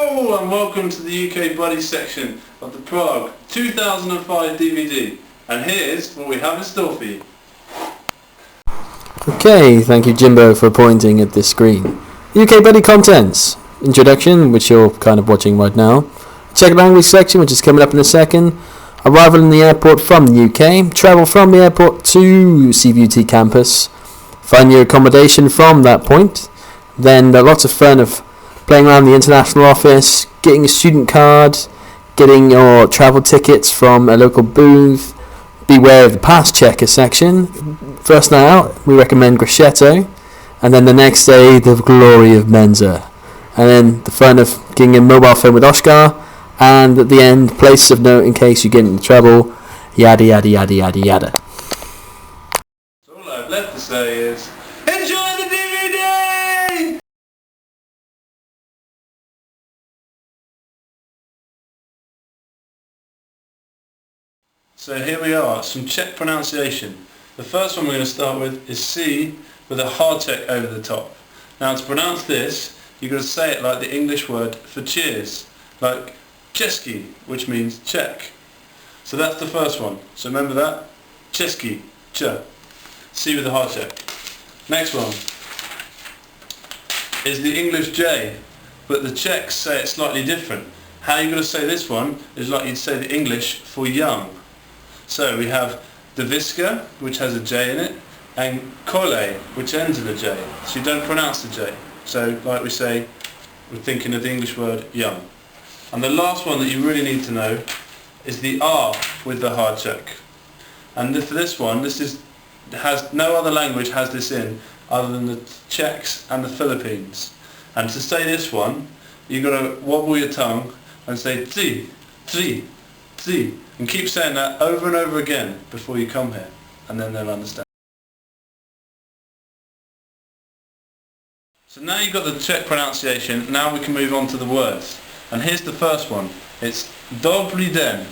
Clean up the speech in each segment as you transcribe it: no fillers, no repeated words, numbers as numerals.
Hello and welcome to the UK Buddy section of the Prague 2005 DVD, and here's what we have in store for you. Okay, thank you Jimbo for pointing at this screen. UK Buddy contents. Introduction, which you're kind of watching right now. Czech language section, which is coming up in a second. Arrival in the airport from the UK. Travel from the airport to CVUT campus. Find your accommodation from that point. Then lots of fun of playing around the international office, getting a student card, getting your travel tickets from a local booth. Beware of the pass checker section. First night out, we recommend Grashetto, and then the next day, the glory of Mensa. And then the fun of getting a mobile phone with Oscar, and at the end, place of note in case you get into trouble, yada yada yada yada yada. So all I've left to say is, enjoy the DVD! So here we are, some Czech pronunciation. The first one we're going to start with is C with a hard check over the top. Now to pronounce this, you've got to say it like the English word for cheers, like Český, which means Czech. So that's the first one. So remember that? Český, ch. C with a hard check. Next one is the English J, but the Czechs say it slightly different. How you're going to say this one is like you'd say the English for young. So we have Daviska, which has a J in it, and Kole, which ends in a J. So you don't pronounce the J. So like we say, we're thinking of the English word young. And the last one that you really need to know is the R with the hard check. And for this one, has no other language has this in other than the Czechs and the Philippines. And to say this one, you've got to wobble your tongue and say tzi, tzi, tzi. And keep saying that over and over again before you come here, and then they'll understand. So now you've got the Czech pronunciation, now we can move on to the words. And here's the first one. It's Dobrý den,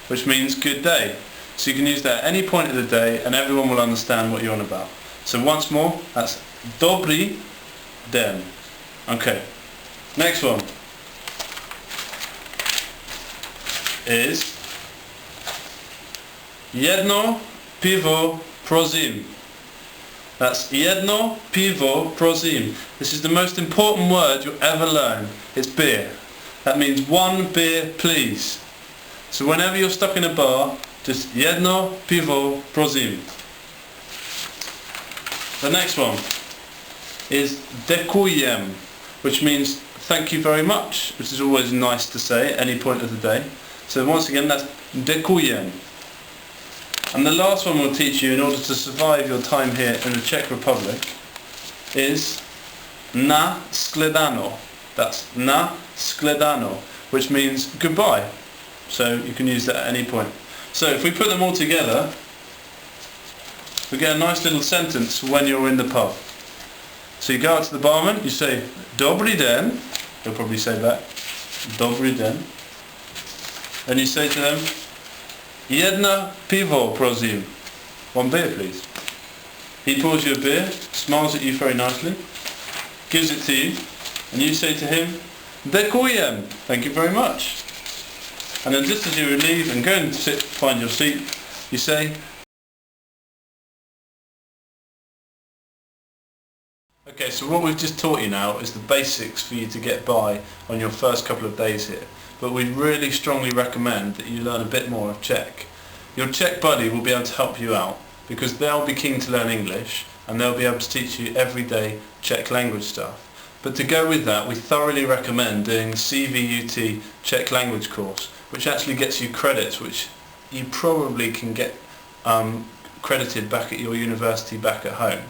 which means good day. So you can use that at any point of the day and everyone will understand what you're on about. So once more, that's Dobrý den. Okay. Next one is Jedno pivo prosím. That's jedno pivo prosím. This is the most important word you'll ever learn. It's beer. That means one beer please. So whenever you're stuck in a bar, just jedno pivo prosím. The next one is děkujem, which means thank you very much, which is always nice to say at any point of the day. So once again, that's děkujem. And the last one we'll teach you in order to survive your time here in the Czech Republic is na shledanou. That's na shledanou, which means goodbye. So you can use that at any point. So if we put them all together, we get a nice little sentence when you're in the pub. So you go out to the barman, you say Dobrý den, he'll probably say back, Dobrý den. And you say to them, Jedna pivo prosím. One beer please. He pours you a beer, smiles at you very nicely, gives it to you, and you say to him, Děkujem, thank you very much. And then just as you leave and go and find your seat, you say, okay, so what we've just taught you now is the basics for you to get by on your first couple of days here. But we'd really strongly recommend that you learn a bit more of Czech. Your Czech buddy will be able to help you out because they'll be keen to learn English and they'll be able to teach you everyday Czech language stuff. But to go with that, we thoroughly recommend doing the CVUT Czech language course, which actually gets you credits which you probably can get credited back at your university back at home.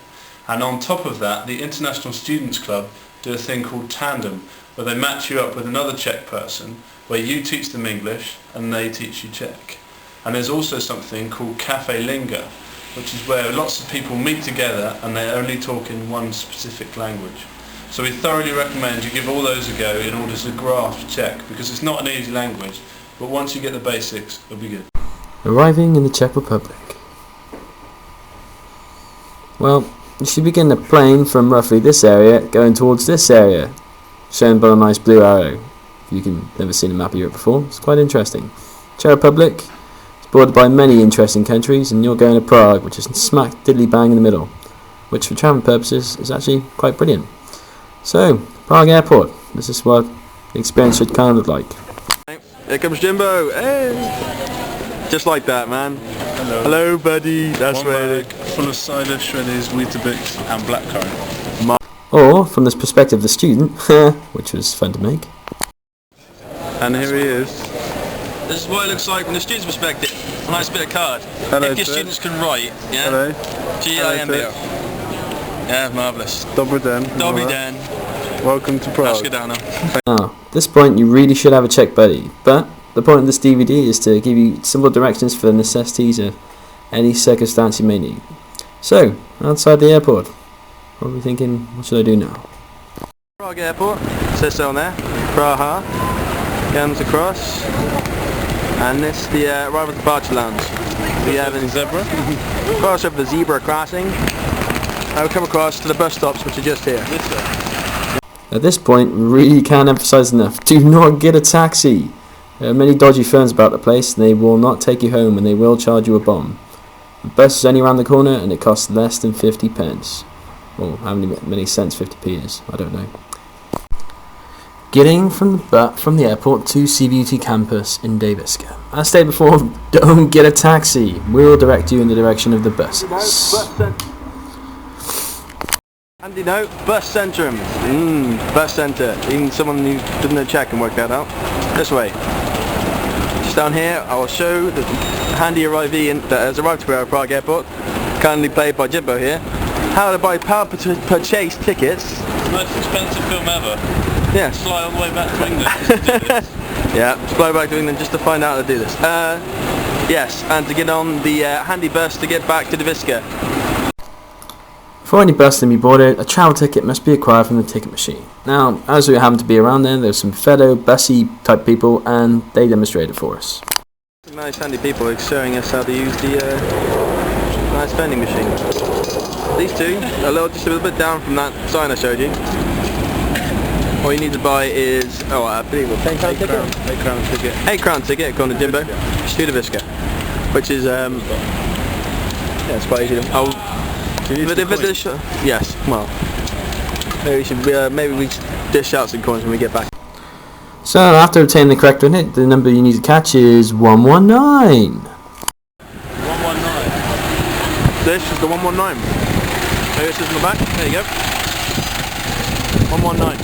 And on top of that, the International Students Club do a thing called Tandem, where they match you up with another Czech person, where you teach them English and they teach you Czech. And there's also something called Cafe Linga, which is where lots of people meet together and they only talk in one specific language. So we thoroughly recommend you give all those a go in order to grasp Czech, because it's not an easy language, but once you get the basics, it'll be good. Arriving in the Czech Republic. Well, you should begin the plane from roughly this area going towards this area, shown by a nice blue arrow. if you can never seen a map of Europe before. It's quite interesting. Czech Republic is bordered by many interesting countries, and you're going to Prague, which is smack diddly bang in the middle, which for travelling purposes is actually quite brilliant. So, Prague Airport. This is what the experience should kind of look like. Here comes Jimbo. Hey! Just like that, man. Hello. Hello, buddy. That's One right. bag full of cider, shreddies, Weetabix and blackcurrant. Or, from this perspective of the student, which was fun to make. And here he is. This is what it looks like from the student's perspective. A nice bit of card. Hello, if your Ted. students can write, yeah? Hello. G-I-M-B-O. Hello, Yeah, marvellous. Dobry den. Dobry den. Welcome to Prague. Ashkedana. Now, at this point you really should have a Czech buddy, but the point of this DVD is to give you simple directions for the necessities of any circumstance you may need. So, outside the airport, probably thinking, what should I do now? Prague Airport. Says so on there. Praha. Comes across. And this the arrival departure lounge. We have a Zebra. cross over the zebra crossing. Now we come across to the bus stops, which are just here. At this point, we really can't emphasize enough, do not get a taxi. There are many dodgy firms about the place, and they will not take you home, and they will charge you a bomb. The bus is only around the corner, and it costs less than 50 pence. Or how many cents 50p is, I don't know. Getting from the airport to CVUT campus in Daviska. As stated before, don't get a taxi. We'll direct you in the direction of the buses. Handy note, bus centrum. Bus centre. Even someone who doesn't know Czech can work that out. This way. Just down here, I will show the handy arrivee that has arrived to our Prague Airport, kindly played by Jimbo here, how to buy power purchase tickets. Most expensive film ever. Yes. Fly all the way back to England just to do this. Yeah, just fly back to England just to find out how to do this. Yes, and to get on the handy bus to get back to Daviska. For any bus to be boarded, a travel ticket must be acquired from the ticket machine. Now, as we happen to be around there's some fellow bussy type people, and they demonstrated for us. Nice handy people showing us how to use the nice vending machine. These two, just a little bit down from that sign I showed you. All you need to buy is, I believe it's £10 ticket? £8 ticket. £8 ticket, according to Jimbo, to Daviska, which is, yeah, it's quite easy. Yes, well, maybe we should dish out some coins when we get back. So, after obtaining the correct unit, the number you need to catch is 119. 119. This is the 119. Maybe this is in the back. There you go. 119.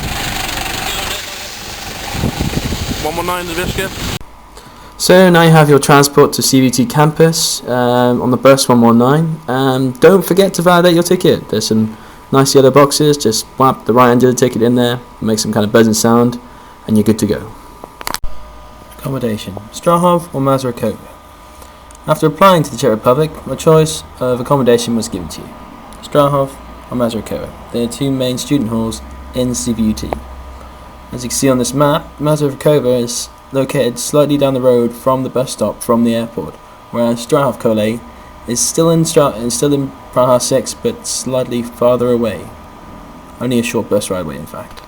119 Daviska. So now you have your transport to CVT campus on the bus 119. Don't forget to validate your ticket. There's some nice yellow boxes. Just whap the right end of the ticket in there, make some kind of buzzing sound, and you're good to go. Accommodation: Strahov or Mazurkova. After applying to the Czech Republic, a choice of accommodation was given to you: Strahov or Mazurkova. They are two main student halls in CVUT. As you can see on this map, Mazurkova is located slightly down the road from the bus stop from the airport, whereas Strahov College is still in Praha 6, but slightly farther away. Only a short bus ride away, in fact.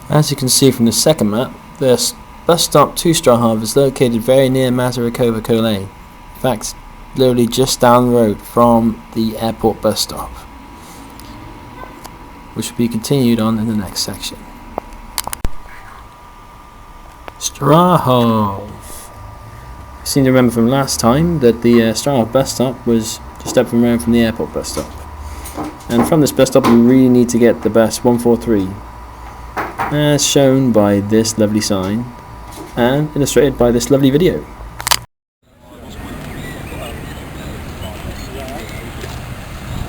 As you can see from the second map, the bus stop to Strahov is located very near Mazurkova College. In fact, literally just down the road from the airport bus stop, which will be continued on in the next section. Strahov. I seem to remember from last time that the Strahov bus stop was just up from around from the airport bus stop. And from this bus stop you really need to get the bus 143, as shown by this lovely sign and illustrated by this lovely video.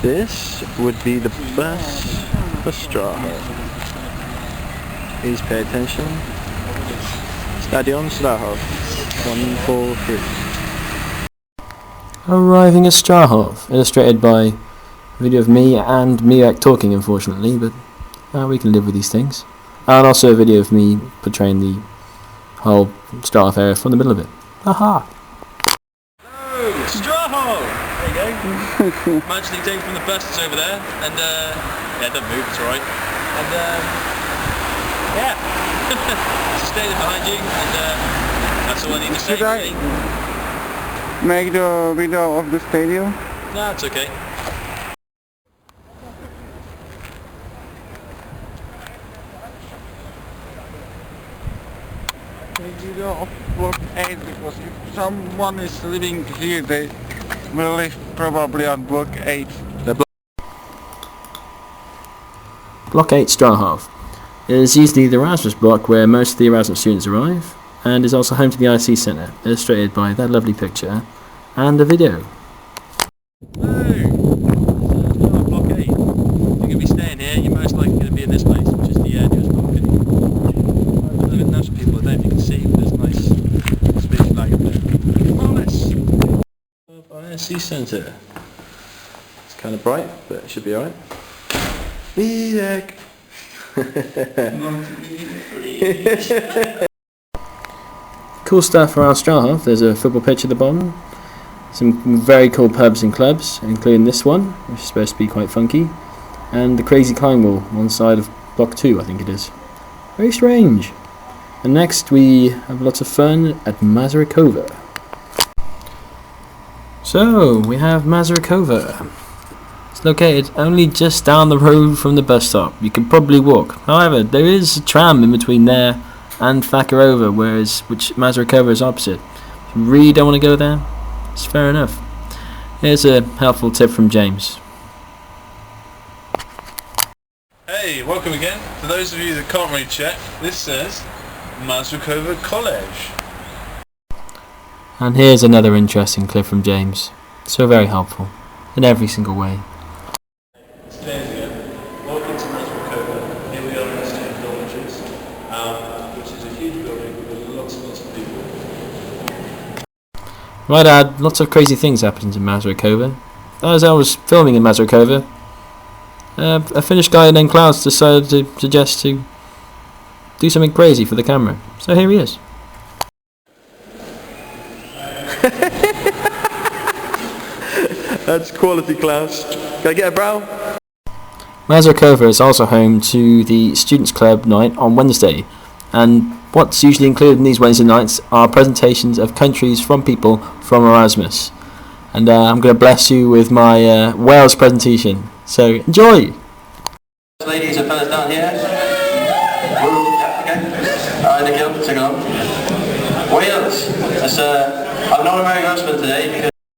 This would be the bus for Strahov. Please pay attention. Stadion Strahov, 143. Arriving at Strahov, illustrated by a video of me and Mirek talking, unfortunately, but we can live with these things. And also a video of me portraying the whole Strahov area from the middle of it. Aha! Oh, Strahov! There you go. Managing taken from the bus that's over there, and yeah, don't move, it's alright. And yeah. It's a stadium behind you, and that's all I need to say. Should I make the video of the stadium? No, it's okay. Make video of block 8 because if someone is living here, they will live probably on block 8. Block 8 Strahalf is usually the Erasmus block where most of the Erasmus students arrive, and is also home to the IC Centre, illustrated by that lovely picture and the video. Hey! Block 8. You're going to be staying here, you're most likely going to be in this place, which is the newest block. Look at those people, I don't know if you can see, but there's a nice big flag up there. Marvellous! IC Centre. It's kind of bright, but it should be alright. Egg. Cool stuff around Strahalf. There's a football pitch at the bottom, some very cool pubs and clubs, including this one, which is supposed to be quite funky, and the crazy climb wall on the side of block 2, I think it is. Very strange. And next we have lots of fun at Mazurikova. So we have Mazurikova. It's located only just down the road from the bus stop. You can probably walk. However, there is a tram in between there and Thakirova, which Mazurikova is opposite. If you really don't want to go there, it's fair enough. Here's a helpful tip from James. Hey, welcome again. For those of you that can't read Czech, this says Mazurikova College. And here's another interesting clip from James. So very helpful in every single way. James again. Welcome to Mazurikova. Here we are in the student dormitories, which is a huge building with lots and lots of people. Might add, lots of crazy things happened in Mazurikova. As I was filming in Mazurikova, a Finnish guy named Klaus decided to suggest to do something crazy for the camera. So here he is. That's quality, Klaus. Can I get a brow? Mazurikova is also home to the Students' Club night on Wednesday, and what's usually included in these Wednesday nights are presentations of countries from people from Erasmus. And I'm going to bless you with my Wales presentation, so enjoy! Ladies and fellas down here. Okay. Alright, Nikhil, take it on. Wales. I'm not a married husband today because